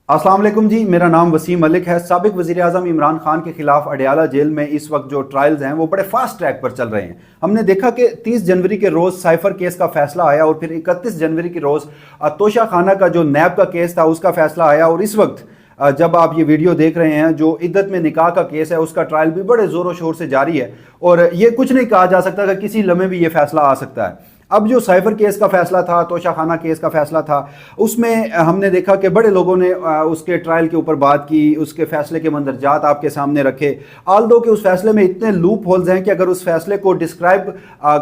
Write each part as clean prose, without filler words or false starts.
अस्सलाम वालेकुम जी, मेरा नाम वसीम मलिक है। साबिक वज़ीर आज़म इमरान खान के खिलाफ अडयाला जेल में इस वक्त जो ट्रायल्स हैं वो बड़े फास्ट ट्रैक पर चल रहे हैं। हमने देखा कि 30 जनवरी के रोज़ साइफर केस का फैसला आया और फिर 31 जनवरी के रोज़ तोशा खाना का जो नैब का केस था उसका फैसला आया, और इस वक्त जब आप ये वीडियो देख रहे हैं जो इद्दत में निकाह का केस है उसका ट्रायल भी बड़े ज़ोरों शोर से जारी है, और ये कुछ नहीं कहा जा सकता कि किसी लम्हे भी ये फैसला आ सकता है। अब जो साइफर केस का फैसला था, तोशा खाना केस का फैसला था, उसमें हमने देखा कि बड़े लोगों ने उसके ट्रायल के ऊपर बात की, उसके फैसले के मंदरजात आपके सामने रखे। आल्दो के उस फैसले में इतने लूप होल्स हैं कि अगर उस फैसले को डिस्क्राइब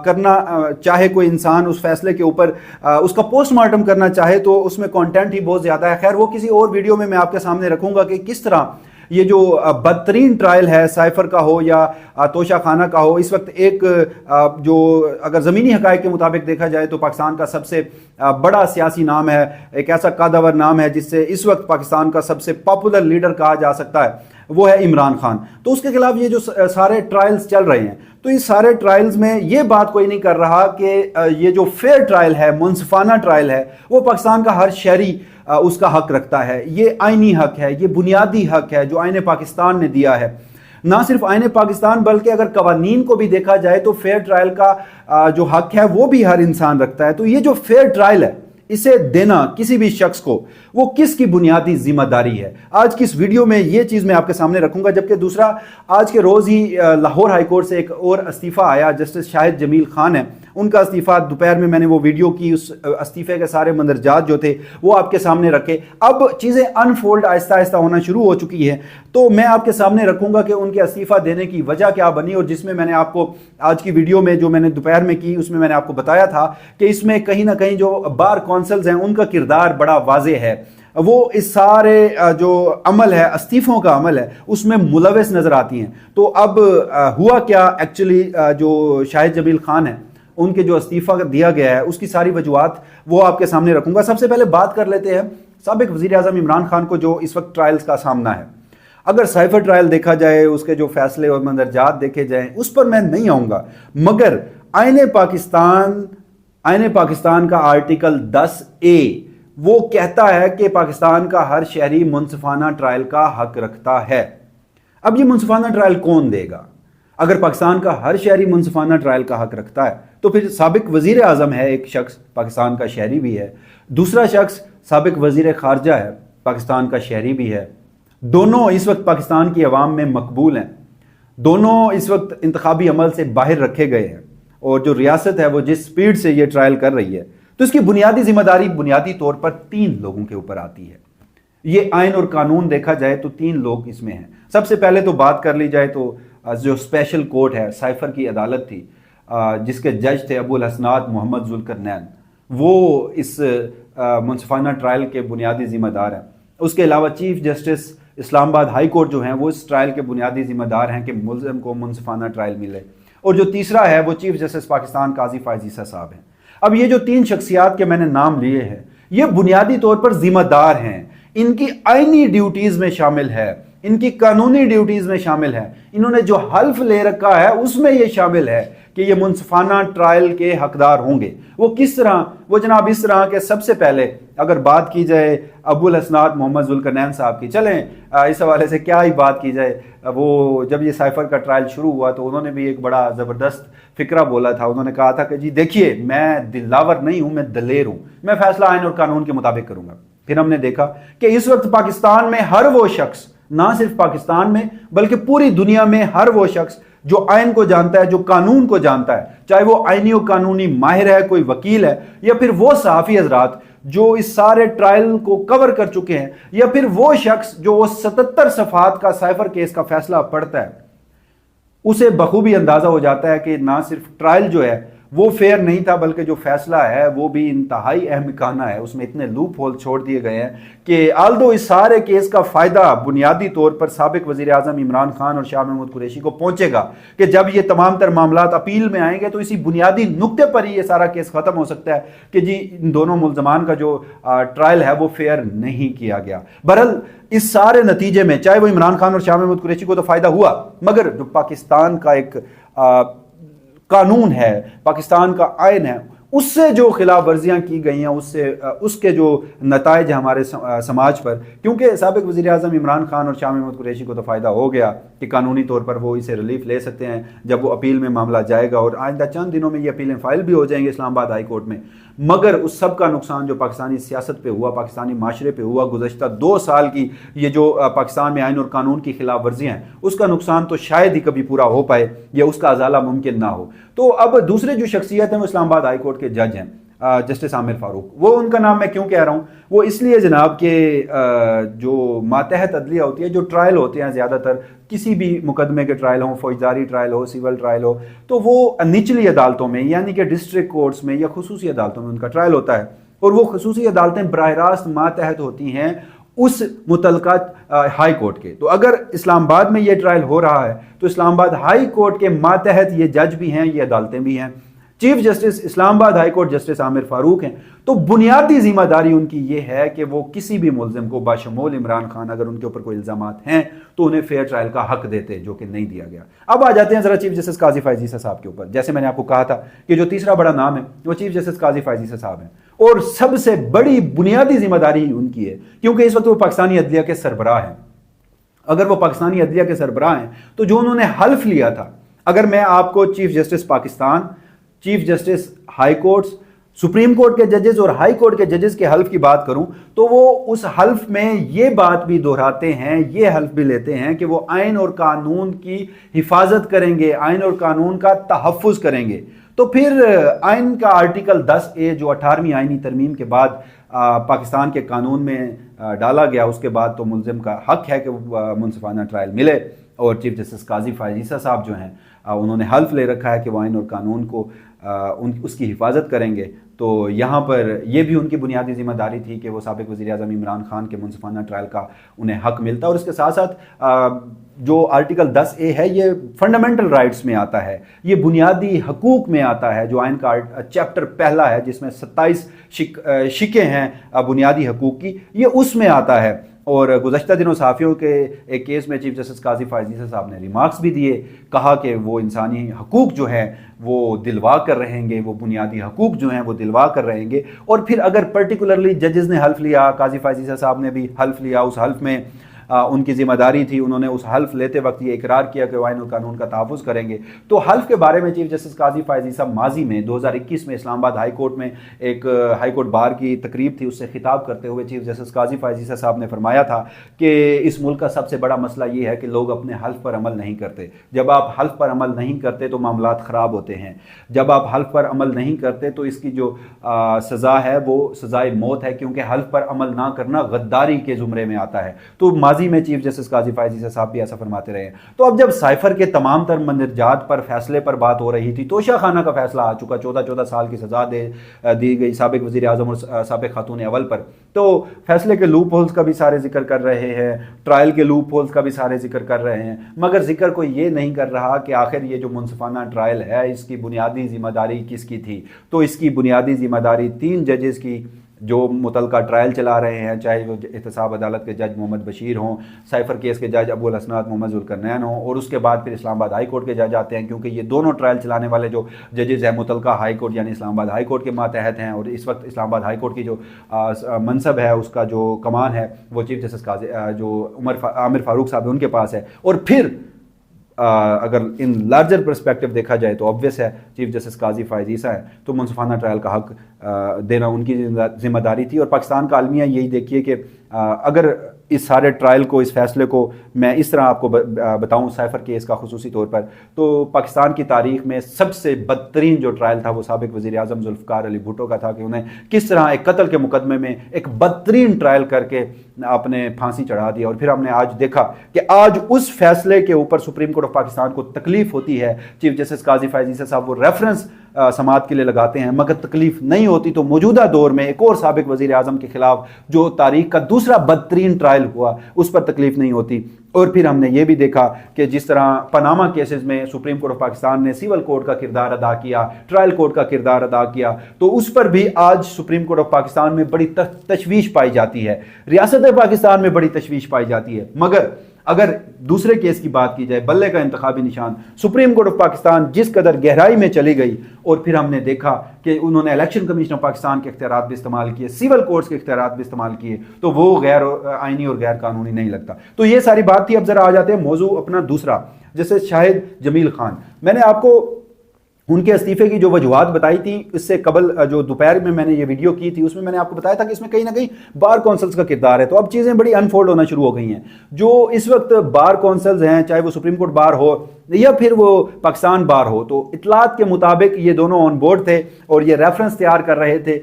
करना चाहे कोई इंसान, उस फैसले के ऊपर उसका पोस्टमार्टम करना चाहे तो उसमें कंटेंट ही बहुत ज़्यादा है। खैर, वो किसी और वीडियो में मैं आपके सामने रखूँगा कि किस तरह ये जो बदतरीन ट्रायल है, साइफर का हो या तोशा खाना का हो, इस वक्त एक जो अगर ज़मीनी हक़ाइक़ के मुताबिक देखा जाए तो पाकिस्तान का सबसे बड़ा सियासी नाम है, एक ऐसा कदावर नाम है जिससे इस वक्त पाकिस्तान का सबसे पॉपुलर लीडर कहा जा सकता है, वो है इमरान खान। तो उसके खिलाफ ये जो सारे ट्रायल्स चल रहे हैं, तो इस सारे ट्रायल्स में ये बात कोई नहीं कर रहा कि ये जो फेयर ट्रायल है, मुनसिफाना ट्रायल है, वो पाकिस्तान का हर शहरी उसका हक रखता है। ये आईनी हक है, ये बुनियादी हक है जो आईने पाकिस्तान ने दिया है। ना सिर्फ आईने पाकिस्तान बल्कि अगर कवानीन को भी देखा जाए तो फेयर ट्रायल का जो हक है वो भी हर इंसान रखता है। तो ये जो फेयर ट्रायल है, इसे देना किसी भी शख्स को वो किसकी बुनियादी जिम्मेदारी है, आज की इस वीडियो में ये चीज़ मैं आपके सामने रखूंगा। जबकि दूसरा, आज के रोज़ ही लाहौर हाई कोर्ट से एक और इस्तीफ़ा आया, जस्टिस शाहिद जमील खान है, उनका इस्तीफ़ा दोपहर में मैंने वो वीडियो की, उस इस्तीफ़े के सारे मंदरजात जो थे वो आपके सामने रखे। अब चीज़ें अनफोल्ड आहिस्ता आहिस्ता होना शुरू हो चुकी है, तो मैं आपके सामने रखूंगा कि उनके इस्तीफ़ा देने की वजह क्या बनी, और जिसमें मैंने आपको आज की वीडियो में जो मैंने दोपहर में की उसमें मैंने आपको बताया था कि इसमें कहीं ना कहीं जो बार कौंसल्स हैं उनका किरदार बड़ा वाज़े है, वो इस सारे जो अमल है, इस्तीफ़ों का अमल है, उसमें मुलविस नज़र आती हैं। तो अब हुआ क्या एक्चुअली, जो शाहिद जमील खान है उनके जो इस्तीफ़ा दिया गया है उसकी सारी वजूहात वो आपके सामने रखूंगा। सबसे पहले बात कर लेते हैं साबिक वज़ीर आज़म इमरान खान को जो इस वक्त ट्रायल्स का सामना है। अगर साइफर ट्रायल देखा जाए, उसके जो फैसले और मंदरजात देखे जाएं, उस पर मैं नहीं आऊँगा, मगर आईने पाकिस्तान का आर्टिकल 10A वो कहता है कि पाकिस्तान का हर शहरी मुनसिफाना ट्रायल का हक रखता है। अब ये मुनसिफाना ट्रायल कौन देगा? अगर पाकिस्तान का हर शहरी मुनसिफाना ट्रायल का हक रखता है तो फिर साबिक वज़ीर आज़म है, एक शख्स पाकिस्तान का शहरी भी है, दूसरा शख्स साबिक वज़ीर ख़ारजा है, पाकिस्तान का शहरी भी है। दोनों इस वक्त पाकिस्तान की अवाम में मकबूल हैं, दोनों इस वक्त इंतखाबी अमल से बाहर रखे गए हैं, और जो रियासत है वो जिस स्पीड से ये ट्रायल कर रही है, तो इसकी बुनियादी जिम्मेदारी बुनियादी तौर पर 3 लोगों के ऊपर आती है। ये आइन और कानून देखा जाए तो 3 लोग इसमें हैं। सबसे पहले तो बात कर ली जाए तो जो स्पेशल कोर्ट है, साइफर की अदालत थी, जिसके जज थे अबुल हसनात मोहम्मद जुल्करनैन, वो इस मुनसिफाना ट्रायल के बुनियादी जिम्मेदार हैं। उसके अलावा chief justice Islamabad high court जो हैं वो इस ट्रायल के बुनियादी जिम्मेदार हैं कि मुल्ज़िम को मुनसिफाना ट्रायल मिले। और जो तीसरा है वो चीफ जस्टिस पाकिस्तान काजी फ़ाइज़ ईसा साहब हैं। अब ये जो 3 शख्सियात के मैंने नाम लिए हैं, ये बुनियादी तौर पर जिम्मेदार हैं, इनकी आईनी ड्यूटीज़ में शामिल है, इनकी कानूनी ड्यूटीज़ में शामिल है, इन्होंने जो हल्फ ले रखा है उसमें ये शामिल है कि ये मुनसिफाना ट्रायल के हकदार होंगे। वो किस तरह? वो जनाब इस तरह के, सबसे पहले अगर बात की जाए अबुल हसनात मोहम्मद जुल्करनैन साहब की, चलें इस हवाले से क्या ही बात की जाए, वो जब ये साइफर का ट्रायल शुरू हुआ तो उन्होंने भी एक बड़ा ज़बरदस्त फिक्रा बोला था। उन्होंने कहा था कि जी देखिए, मैं दिलावर नहीं हूँ, मैं दलेर हूँ, मैं फैसला आइन और कानून के मुताबिक करूँगा। फिर हमने देखा कि इस वक्त पाकिस्तान में हर वो शख्स, ना सिर्फ पाकिस्तान में बल्कि पूरी दुनिया में हर वो शख्स जो आइन को जानता है, जो कानून को जानता है, चाहे वो आइनी और कानूनी माहिर है, कोई वकील है, या फिर वो सहाफ़ी हजरात जो इस सारे ट्रायल को कवर कर चुके हैं, या फिर वो शख्स जो वो 77 सफ़हात का साइफर केस का फैसला पढ़ता है, उसे बखूबी अंदाज़ा हो जाता है कि ना सिर्फ ट्रायल जो है वो फेयर नहीं था, बल्कि जो फैसला है वो भी इंतहाई अहमकाना है। उसमें इतने लूप होल छोड़ दिए गए हैं कि आल्दो इस सारे केस का फ़ायदा बुनियादी तौर पर साबिक वज़ीर आज़म इमरान खान और शाह महमूद कुरैशी को पहुंचेगा कि जब ये तमाम तर मामलात अपील में आएंगे तो इसी बुनियादी नुक्ते पर ही ये सारा केस ख़त्म हो सकता है कि जी इन दोनों मुल्ज़मान का जो ट्रायल है वो फेयर नहीं किया गया। बहरहाल इस सारे नतीजे में चाहे वो इमरान खान और शाह महमूद कुरैशी को तो फ़ायदा हुआ, मगर जो पाकिस्तान का एक कानून है, पाकिस्तान का आइन है, उससे जो खिलाफ वर्जियाँ की गई हैं, उसके जो नताइज हमारे समाज पर, क्योंकि साबिक वज़ीर आज़म इमरान खान और शाह महमूद कुरैशी को तो फ़ायदा हो गया कि कानूनी तौर पर वो इसे रिलीफ ले सकते हैं जब वो अपील में मामला जाएगा, और आइंदा चंद दिनों में ये अपीलें फ़ाइल भी हो जाएंगे इस्लामाबाद हाई कोर्ट में। मगर उस सब का नुकसान जो पाकिस्तानी सियासत पे हुआ, पाकिस्तानी माशरे पे हुआ, गुज़श्ता 2 साल की ये जो पाकिस्तान में आइन और कानून की खिलाफ वर्जियाँ हैं, उसका नुकसान तो शायद ही कभी पूरा हो पाए या उसका अजाला मुमकिन ना हो। तो अब दूसरे जो शख्सियत हैं वो इस्लामाबाद हाई कोर्ट के जज हैं, जस्टिस आमिर फारूक। वो उनका नाम मैं क्यों कह रहा हूँ, वो इसलिए जनाब के जो मातहत अदलिया होती है, जो ट्रायल होते हैं ज़्यादातर किसी भी मुकदमे के ट्रायल हो, फौजदारी ट्रायल हो, सिविल ट्रायल हो, तो वो निचली अदालतों में यानी कि डिस्ट्रिक्ट कोर्ट्स में या खुसूसी अदालतों में उनका ट्रायल होता है। और वो खुसूसी अदालतें बराह रास्त मातहत होती हैं उस मुतलका हाई कोर्ट के। तो अगर इस्लामाबाद में ये ट्रायल हो रहा है तो इस्लामाबाद हाई कोर्ट के मातहत ये जज भी हैं, ये अदालतें भी हैं। Chief justice Islamabad high court justice Aamir Farooq हैं। तो बुनियादी जिम्मेदारी उनकी ये है कि वो किसी भी मुल्जिम को बाशमूल इमरान खान, अगर उनके ऊपर कोई इल्जामात हैं तो उन्हें फेयर ट्रायल का हक देते, जो कि नहीं दिया गया। अब आ जाते हैं जरा चीफ जस्टिस काजी फ़ायज़ ईसा साहब के ऊपर। जैसे मैंने आपको कहा था कि जो तीसरा बड़ा नाम है वो चीफ जस्टिस काजी फ़ायज़ ईसा साहब हैं, और सबसे बड़ी बुनियादी जिम्मेदारी उनकी है क्योंकि इस वक्त वो पाकिस्तानी अदलिया के सरबराह हैं। अगर वो पाकिस्तानी अदलिया के सरबराह हैं तो जो उन्होंने हल्फ लिया था, अगर मैं आपको chief justice Pakistan, chief justice high courts, supreme court के जजेस और हाई कोर्ट के जजेस के हल्फ की बात करूं, तो वो उस हल्फ में ये बात भी दोहराते हैं, ये हल्फ भी लेते हैं कि वो आइन और कानून की हिफाजत करेंगे, आइन और कानून का तहफ़्फ़ुज़ करेंगे। तो फिर आइन का आर्टिकल 10A जो 18वीं आइनी तरमीम के बाद पाकिस्तान के कानून में डाला गया, उसके बाद तो मुल्ज़िम का हक है कि मुनसिफाना ट्रायल मिले। और चीफ जस्टिस काजी फ़ायज़ ईसा साहब जो हैं उन्होंने हल्फ ले रखा है कि वो आइन और कानून को उसकी हिफाजत करेंगे। तो यहाँ पर यह भी उनकी बुनियादी जिम्मेदारी थी कि वो साबिक वज़ीर आज़म इमरान खान के मुनसिफाना ट्रायल का उन्हें हक मिलता। और इसके साथ साथ जो आर्टिकल 10A है ये फंडामेंटल राइट्स में आता है, ये बुनियादी हकूक़ में आता है, जो आइन का चैप्टर पहला है जिसमें 27 शिकें हैं बुनियादी हकूक़ की, ये उसमें आता है। और गुज़श्ता दिनों सहाफ़ियों के एक केस में चीफ जस्टिस काजी फ़ायज़ ईसा साहब ने रिमार्क्स भी दिए, कहा कि वो इंसानी हकूक़ जो हैं वो दिलवा कर रहेंगे, वो बुनियादी हकूक़ जो हैं वो दिलवा कर रहेंगे। और फिर अगर पर्टिकुलरली जजेस ने हल्फ लिया, काजी फ़ायज़ ईसा साहब ने भी हल्फ लिया, उस हल्फ में उनकी जिम्मेदारी थी, उन्होंने उस हल्फ लेते वक्त ये इकरार किया कि आइन और कानून का तहफ़्फ़ुज़ करेंगे। तो हल्फ के बारे में चीफ जस्टिस काजी फ़ायज़ ईसा माजी में 2021 में इस्लामाबाद हाई कोर्ट में एक हाई कोर्ट बार की तकरीब थी, उससे खिताब करते हुए चीफ जस्टिस काजी फ़ायज़ ईसा साहब ने फरमाया था कि इस मुल्क का सबसे बड़ा मसला ये है कि लोग अपने हल्फ पर अमल नहीं करते। जब आप हल्फ पर अमल नहीं करते तो मामलात ख़राब होते हैं, जब आप हल्फ पर अमल नहीं करते तो इसकी जो सज़ा है वो सज़ाए मौत है, क्योंकि हल्फ पर अमल ना करना गद्दारी के ज़ुमरे में आता है। तो माजी में चीफ जस्टिस काजी फ़ायज़ ईसा साहब भी ऐसा फरमाते रहे। तो अब जब साइफर के तमाम तर मंदरजात पर फैसले पर बात हो रही थी, तोशा खाना का फैसला आ चुका, 14 साल की सज़ा दी गई साबिक वज़ीर आज़म और साबिक खातून अव्वल पर। तो फैसले के लूप होल्स का भी सारे जिक्र कर रहे हैं, ट्रायल के लूप होल्स का भी सारे जिक्र कर रहे हैं, मगर जिक्र कोई ये नहीं कर रहा कि आखिर ये जो मुनसिफाना ट्रायल है इसकी बुनियादी जिम्मेदारी किसकी थी। तो इसकी बुनियादी जिम्मेदारी 3 जजेस की जो मुतलका ट्रायल चला रहे हैं, चाहे वो एहतसाब अदालत के जज मोहम्मद बशीर हों, साइफर केस के जज अबुल हसनात मोहम्मद ज़ुल्करनैन हों, और उसके बाद फिर इस्लामाबाद हाई कोर्ट के जज आते हैं, क्योंकि ये दोनों ट्रायल चलाने वाले जो जजेस हैं मुतलका हाई कोर्ट यानी इस्लामाबाद हाई कोर्ट के मातहत हैं। और इस वक्त इस्लामाबाद हाई कोर्ट की जो मनसब है, उसका जो कमान है वो चीफ जस्टिस काजी जो आमिर फारूक साहब उनके पास है। और फिर अगर इन लार्जर पर्सपेक्टिव देखा जाए तो ऑब्वियस है चीफ जस्टिस काजी फ़ायज़ ईसा है, तो मुनसिफाना ट्रायल का हक देना उनकी जिम्मेदारी थी। और पाकिस्तान का अलमिया यही देखिए कि अगर इस सारे ट्रायल को, इस फैसले को मैं इस तरह आपको बताऊं साइफर केस का खुसूसी तौर पर, तो पाकिस्तान की तारीख में सबसे बदतरीन जो ट्रायल था वो साबिक वज़ीर आज़म ज़ुल्फ़िकार अली भुट्टो का था कि उन्हें किस तरह एक कत्ल के मुकदमे में एक बदतरीन ट्रायल करके आपने फांसी चढ़ा दी। और फिर हमने आज देखा कि आज उस फैसले के ऊपर सुप्रीम कोर्ट ऑफ पाकिस्तान को तकलीफ होती है। चीफ जस्टिस काजी फ़ायज़ ईसा साहब वो रेफरेंस समात के लिए लगाते हैं, मगर तकलीफ नहीं होती तो मौजूदा दौर में एक और साबिक वज़ीर आज़म के खिलाफ जो तारीख का दूसरा बदतरीन ट्रायल हुआ उस पर तकलीफ नहीं होती। और फिर हमने ये भी देखा कि जिस तरह पनामा केसेस में सुप्रीम कोर्ट ऑफ पाकिस्तान ने सिविल कोर्ट का किरदार अदा किया, ट्रायल कोर्ट का किरदार अदा किया, तो उस पर भी आज सुप्रीम कोर्ट ऑफ पाकिस्तान में बड़ी तशवीश पाई जाती है, रियासत पाकिस्तान में बड़ी तशवीश पाई जाती है। मगर اگر دوسرے کیس کی بات کی جائے بلے کا انتخابی نشان، سپریم کورٹ آف پاکستان جس قدر گہرائی میں چلی گئی اور پھر ہم نے دیکھا کہ انہوں نے الیکشن کمیشن آف پاکستان کے اختیارات بھی استعمال کیے، سول کورٹس کے اختیارات بھی استعمال کیے، تو وہ غیر آئینی اور غیر قانونی نہیں لگتا۔ تو یہ ساری بات تھی۔ اب ذرا آ جاتے ہیں موضوع اپنا دوسرا، جیسے شاہد جمیل خان، میں نے آپ کو ان کے استعفے کی جو وجوہات بتائی تھی اس سے قبل جو دوپہر میں نے یہ ویڈیو کی تھی، اس میں نے آپ کو بتایا تھا کہ اس میں کہیں نہ کہیں بار کونسلز کا کردار ہے۔ تو اب چیزیں بڑی انفولڈ ہونا شروع ہو گئی ہیں۔ جو اس وقت بار کونسلز ہیں، چاہے وہ سپریم کورٹ بار ہو یا پھر وہ پاکستان بار ہو، تو اطلاعات کے مطابق یہ دونوں آن بورڈ تھے اور یہ ریفرنس تیار کر رہے تھے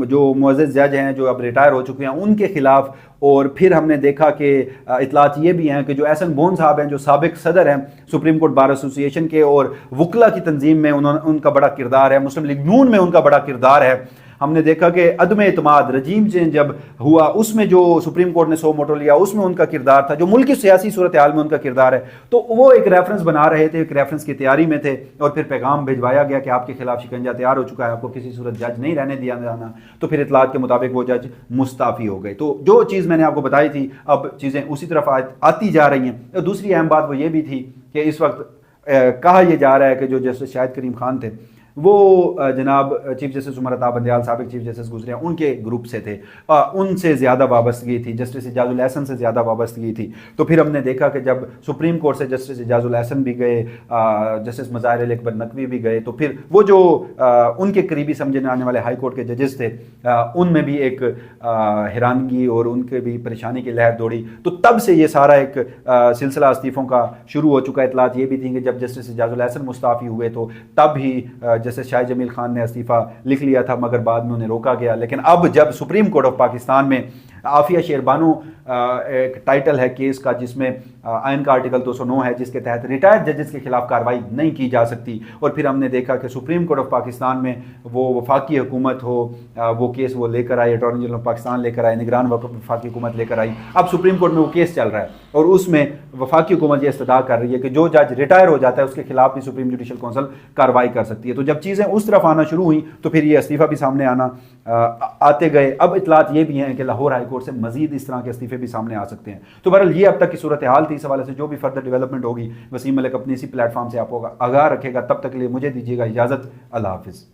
جو معزز جج ہیں جو اب ریٹائر ہو چکے ہیں ان کے خلاف۔ اور پھر ہم نے دیکھا کہ اطلاعات یہ بھی ہیں کہ جو ایسن بون صاحب ہیں جو سابق صدر ہیں سپریم کورٹ بار ایسوسی ایشن کے، اور وکلا کی تنظیم میں ان کا بڑا کردار ہے، مسلم لیگ نون میں ان کا بڑا کردار ہے۔ ہم نے دیکھا کہ عدم اعتماد رجیم چینج جب ہوا اس میں جو سپریم کورٹ نے سو موٹو لیا اس میں ان کا کردار تھا، جو ملکی سیاسی صورتحال میں ان کا کردار ہے۔ تو وہ ایک ریفرنس بنا رہے تھے، ایک ریفرنس کی تیاری میں تھے، اور پھر پیغام بھجوایا گیا کہ آپ کے خلاف شکنجہ تیار ہو چکا ہے، آپ کو کسی صورت جج نہیں رہنے دیا جانا۔ تو پھر اطلاعات کے مطابق وہ جج مستعفی ہو گئے۔ تو جو چیز میں نے آپ کو بتائی تھی اب چیزیں اسی طرف آتی جا رہی ہیں۔ دوسری اہم بات وہ یہ بھی تھی کہ اس وقت کہا یہ جا رہا ہے کہ جو جسٹس شاہد کریم خان تھے وہ جناب چیف جسٹس عمر عطا بندیال سابق چیف جسٹس گزرے ہیں ان کے گروپ سے تھے، ان سے زیادہ وابستگی تھی، جسٹس اعجاز الاحسن سے زیادہ وابستگی تھی۔ تو پھر ہم نے دیکھا کہ جب سپریم کورٹ سے جسٹس اعجاز الاحسن بھی گئے، جسٹس مظاہر علی اکبر نقوی بھی گئے، تو پھر وہ جو ان کے قریبی سمجھے جانے والے ہائی کورٹ کے ججز تھے ان میں بھی ایک حیرانگی اور ان کے بھی پریشانی کی لہر دوڑی۔ تو تب سے یہ سارا ایک سلسلہ استعفوں کا شروع ہو چکا ہے۔ اطلاعات یہ بھی تھیں کہ جب جسٹس اعجاز الاحسن مستعفی ہوئے تو تب ہی جیسے شاہد جمیل خان نے استعفیٰ لکھ لیا تھا، مگر بعد میں انہیں روکا گیا۔ لیکن اب جب سپریم کورٹ آف پاکستان میں عافیہ شیربانو ایک ٹائٹل ہے کیس کا جس میں آئین کا آرٹیکل 209 ہے جس کے تحت ریٹائرڈ ججز کے خلاف کارروائی نہیں کی جا سکتی، اور پھر ہم نے دیکھا کہ سپریم کورٹ آف پاکستان میں وہ وفاقی حکومت ہو وہ کیس وہ لے کر آئی، اٹارنی جنرل آف پاکستان لے کر آئی، نگران وفاقی حکومت لے کر آئی۔ اب سپریم کورٹ میں وہ کیس چل رہا ہے اور اس میں وفاقی حکومت یہ استدعا کر رہی ہے کہ جو جج ریٹائر ہو جاتا ہے اس کے خلاف بھی سپریم جوڈیشل کونسل کارروائی کر سکتی ہے۔ تو جب چیزیں اس طرف آنا شروع ہوئیں تو پھر یہ استعفیٰ بھی سامنے آتے گئے۔ اب اطلاعات یہ بھی ہیں کہ لاہور ہائی کورٹ سے مزید اس طرح کے استعفے بھی سامنے آ سکتے ہیں۔ تو بہرحال یہ اب تک کی صورتحال تھی۔ اس حوالے سے جو بھی فردر ڈیولپمنٹ ہوگی وسیم ملک اپنی اسی پلیٹ فارم سے آپ کو آگاہ رکھے گا۔ تب تک کے لیے مجھے دیجیے گا اجازت، اللہ حافظ۔